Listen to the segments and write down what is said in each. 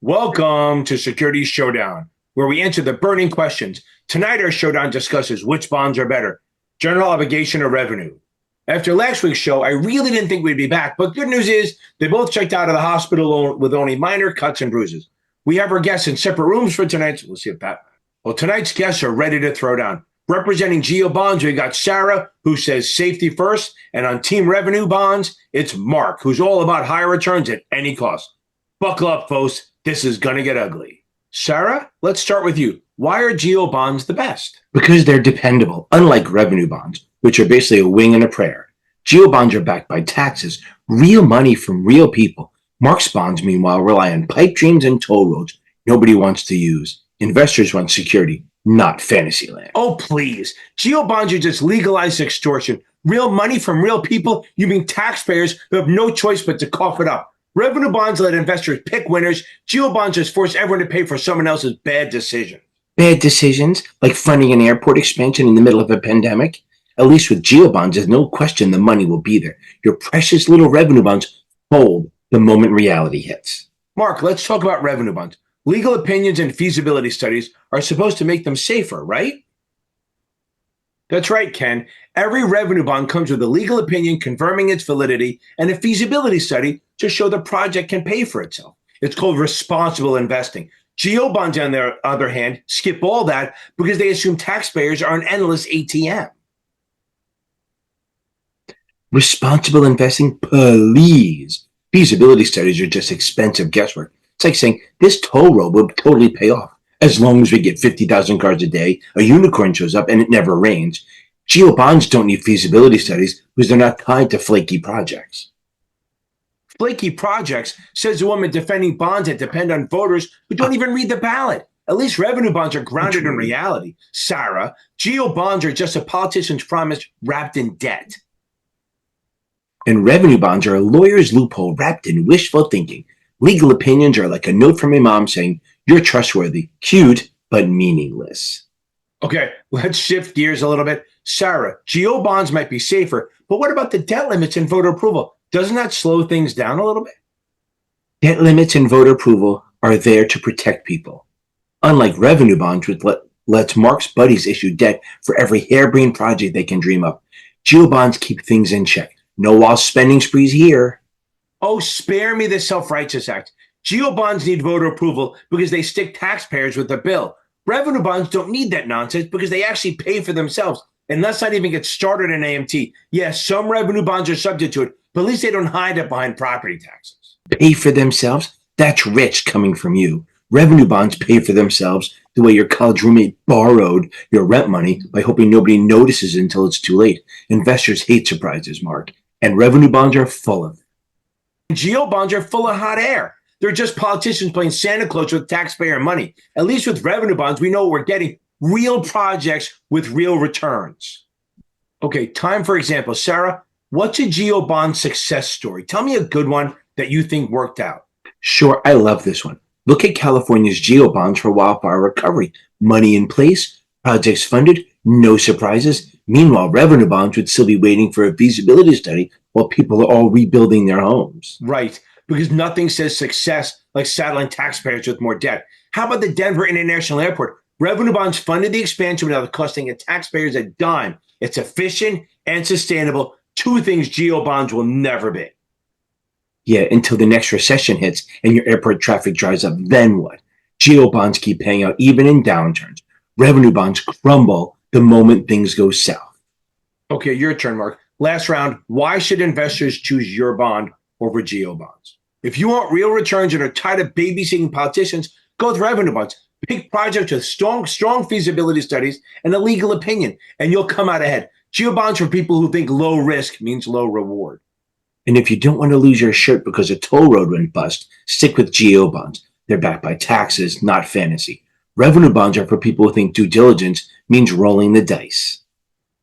Welcome to Security Showdown, where we answer the burning questions. Tonight, our showdown discusses which bonds are better, general obligation or revenue. After last week's show, I really didn't think we'd be back, but good news is they both checked out of the hospital with only minor cuts and bruises. We have our guests in separate rooms for tonight, so we'll see if that. Well, tonight's guests are ready to throw down. Representing Geo Bonds, we got Sarah, who says safety first, and on Team Revenue Bonds, it's Mark, who's all about higher returns at any cost. Buckle up, folks. This is going to get ugly. Sarah, let's start with you. Why are Geo Bonds the best? Because they're dependable, unlike revenue bonds, which are basically a wing and a prayer. Geo bonds are backed by taxes, real money from real people. Mark's bonds, meanwhile, rely on pipe dreams and toll roads nobody wants to use. Investors want security, not fantasy land. Oh, please. Geo bonds are just legalized extortion. Real money from real people? You mean taxpayers who have no choice but to cough it up. Revenue bonds let investors pick winners. Geo bonds just force everyone to pay for someone else's bad decision. Bad decisions, like funding an airport expansion in the middle of a pandemic? At least with Geo bonds, there's no question the money will be there. Your precious little revenue bonds fold the moment reality hits. Mark, let's talk about revenue bonds. Legal opinions and feasibility studies are supposed to make them safer, right? That's right, Ken. Every revenue bond comes with a legal opinion confirming its validity and a feasibility study to show the project can pay for itself. It's called responsible investing. Geo bonds, on the other hand, skip all that because they assume taxpayers are an endless ATM. Responsible investing, please. Feasibility studies are just expensive guesswork. It's like saying this toll road will totally pay off. As long as we get 50,000 cars a day, a unicorn shows up, and it never rains. Geo bonds don't need feasibility studies because they're not tied to flaky projects. Flaky projects, says the woman defending bonds that depend on voters who don't even read the ballot. At least revenue bonds are grounded in reality. Sarah, Geo bonds are just a politician's promise wrapped in debt. And revenue bonds are a lawyer's loophole wrapped in wishful thinking. Legal opinions are like a note from my mom saying, you're trustworthy, cute, but meaningless. Okay, let's shift gears a little bit. Sarah, Geo bonds might be safer, but what about the debt limits and voter approval? Doesn't that slow things down a little bit? Debt limits and voter approval are there to protect people. Unlike revenue bonds, which lets Mark's buddies issue debt for every harebrained project they can dream up, Geo bonds keep things in check. No wild spending sprees here. Oh, spare me the self-righteous act. Geo bonds need voter approval because they stick taxpayers with the bill. Revenue bonds don't need that nonsense because they actually pay for themselves. And let's not even get started in AMT. Yes, some revenue bonds are subject to it, but at least they don't hide it behind property taxes. Pay for themselves? That's rich coming from you. Revenue bonds pay for themselves the way your college roommate borrowed your rent money by hoping nobody notices until it's too late. Investors hate surprises, Mark, and revenue bonds are full of it. Geo bonds are full of hot air. They're just politicians playing Santa Claus with taxpayer money. At least with revenue bonds, we know what we're getting. Real projects with real returns. Okay, time for example. Sarah, what's a Geo bond success story? Tell me a good one that you think worked out. Sure, I love this one. Look at California's Geo bonds for wildfire recovery. Money in place, projects funded, no surprises. Meanwhile, revenue bonds would still be waiting for a feasibility study while people are all rebuilding their homes. Right, because nothing says success like saddling taxpayers with more debt. How about the Denver International Airport? Revenue bonds funded the expansion without costing the taxpayers a dime. It's efficient and sustainable. Two things Geo bonds will never be. Yeah, until the next recession hits and your airport traffic dries up, then what? Geo bonds keep paying out even in downturns. Revenue bonds crumble the moment things go south. Okay, your turn, Mark. Last round, why should investors choose your bond over Geo bonds? If you want real returns and are tired of babysitting politicians, go with revenue bonds. Pick projects with strong feasibility studies and a legal opinion, and you'll come out ahead. Geo bonds for people who think low risk means low reward. And if you don't want to lose your shirt because a toll road went bust, stick with Geo bonds. They're backed by taxes, not fantasy. Revenue bonds are for people who think due diligence means rolling the dice.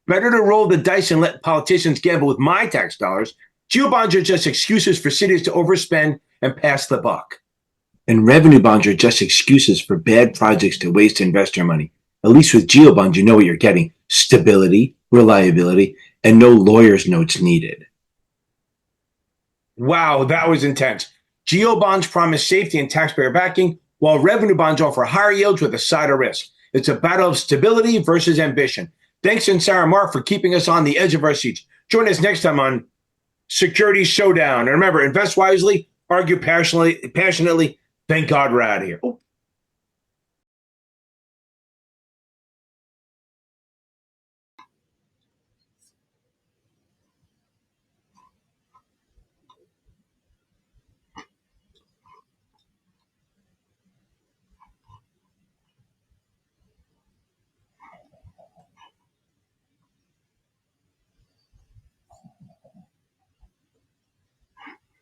Better to roll the dice and let politicians gamble with my tax dollars. Geo bonds are just excuses for cities to overspend and pass the buck. And revenue bonds are just excuses for bad projects to waste investor money. At least with Geo bonds, you know what you're getting. Stability, reliability, and no lawyer's notes needed. Wow, that was intense. GO bonds promise safety and taxpayer backing, while revenue bonds offer higher yields with a side of risk. It's a battle of stability versus ambition. Thanks, and Sarah Mark, for keeping us on the edge of our seats. Join us next time on Security Showdown. And remember, invest wisely, argue passionately. Thank God we're out of here. Oh.